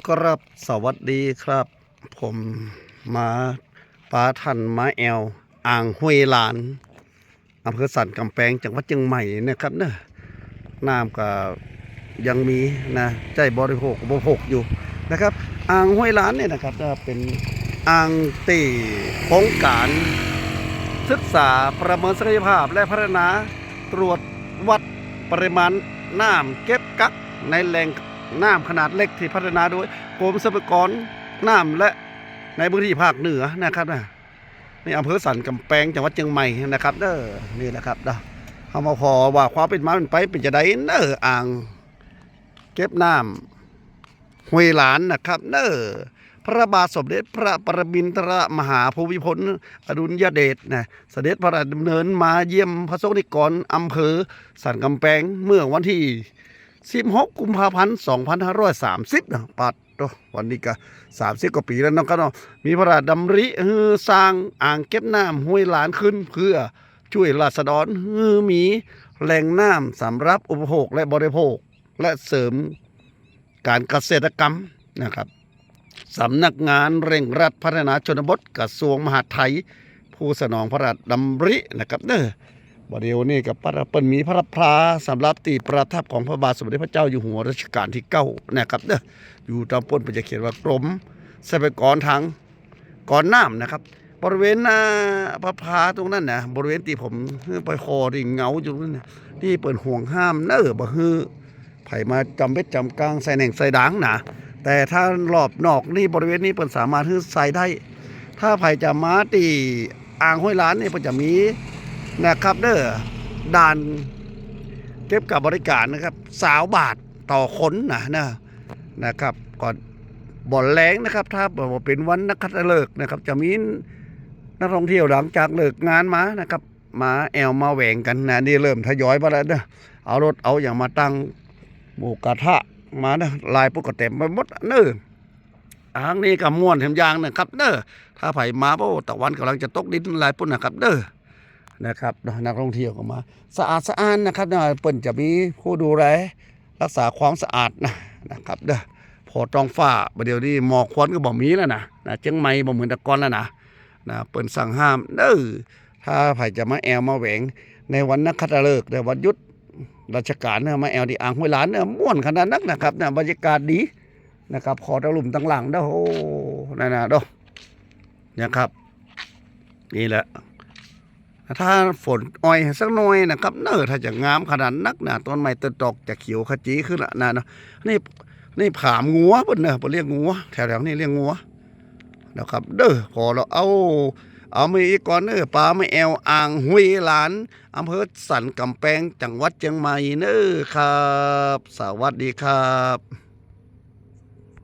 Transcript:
ครับสวัสดีครับ ผมมาปาทันมาแอลอ่างห้วยลานอำเภอสันกำแพงจังหวัดเชียงใหม่นะครับเนอะน้ำก็ยังมีนะใจบริโภคอยู่นะครับอ่างห้วยลานเนี่ยนะครับจะเป็นอ่างตีโครงการศึกษาประเมินศักยภาพและพัฒนาตรวจวัดปริมาณน้ำเก็บกักในแหล่งน้ำขนาดเล็กที่พัฒนาโดยกรมทรัพยากรน้ำและในพื้นที่ภาคเหนือนะครับนะนี่อำเภอสันกำแพงจังหวัดเชียงใหม่นะครับเด้อนี่แหละครับเด้อเขามาพอว่าความเป็นมาเป็นไปเป็นจะได้เด้ออ่างเก็บน้ำห้วยหลานนะครับเด้อพระบาทสมเด็จพระปรมินทรมหาภูมิพลอดุลยเดชนะเสด็จพระราชดำเนินมาเยี่ยมพระสงฆ์นิกรอำเภอสันกำแพงเมื่อวันที่16 กุมภาพันธ์ 2530นะปัดวันนี้ก็30 กว่าปีแล้วนะครับเนาะมีพระราชดำริสร้างอ่างเก็บน้ำห้วยหลานขึ้นเพื่อช่วยราษฎรมีแหล่งน้ำสำหรับอุปโภคและบริโภคและเสริมการเกษตรกรรมนะครับสำนักงานเร่งรัดพัฒนาชนบทกระทรวงมหาดไทยผู้สนองพระราชดำรินะครับเด้อบริเวณนี้กับพระเปิ้ลมีพระพลาสำหรับตีประทับของพระบาทสมเด็จพระเจ้าอยู่หัวรัชกาลที่9นะครับเด้ออยู่ตามป้นไปจะเขียนว่ากรมทรัพยากรทางก่อนน้ำนะครับบริเวณหน้าพระพลาตรงนั้นนะบริเวณที่ผมไปคอที่เงาอยู่นั่นนะที่เปิดห่วงห้ามเน้อบ่ฮือไผมาจำเบ็ดจำกลางใส่แหน่งใส่ด่างนะแต่ถ้ารอบนอกนี่บริเวณนี้เปิดสามารถใส่ได้ถ้าไผจะมาตีอ่างห้วยล้านนี่เปิดจะมีนะครับเด้อด่านเก็บกับบริการนะครับ20 บาทต่อคนนะครับก่อนบ่อนแรงนะครับถ้าบอกเป็นวันนักขัตฤกษ์นะครับจะมีนักท่องเที่ยวหลังจากเลิกงานมานะครับมาแอวมาแหวงกันนะนี่เริ่มทยอยมาแล้วเด้อเอารถเอาอย่างมาตั้งหมูกระทะมานะลายปุ๊กก็เต็มไปหมดเน้ออ่างนี้ก็ม่วนแถมยางนะครับเด้อถ้าไผมาเพราะตะวันกำลังจะตกดินลายปุ่นนะครับเด้อนะครับนักท่องเที่ยวก็มาสะอาดสะอ้านนะครับเปิ้นจะมีผู้ดูแลรักษาความสะอาดนะครับเด้อพอท้องฟ้าเดี๋ยวนี้หมอกควันก็บ่มีแล้วนะเชียงใหม่บ่เหมือนแต่ก่อนแล้วนะเปิ้นสั่งห้ามเด้อถ้าไผจะมาแอวมาแหวงในวันนักขัตฤกษ์ในวันหยุดราชการมาแอวที่อ่างห้วยหลานม่วนขนาดนักนะครับบรรยากาศดีนะครับขอตะลุ่มตั้งหลังเด้อโอ้นั่นนะเด้อนะครับนี่แหละถ้าฝนอ้อยสักหน่อยนะครับถ้าจะงามขนาดนักต้นไม้ต้นตอกจะเขียวขจีขึ้นละเนาะนี่ผามงัวเพิ่นเพิ่นเรียกงัวแถวๆนี้เรียกงัวนะครับเด้อพอเราเอามาอีกก่อนปลาไม่แอวอ่างห้วยหลานอำเภอสันกำแพงจังหวัดเชียงใหม่ครับสวัสดีครับ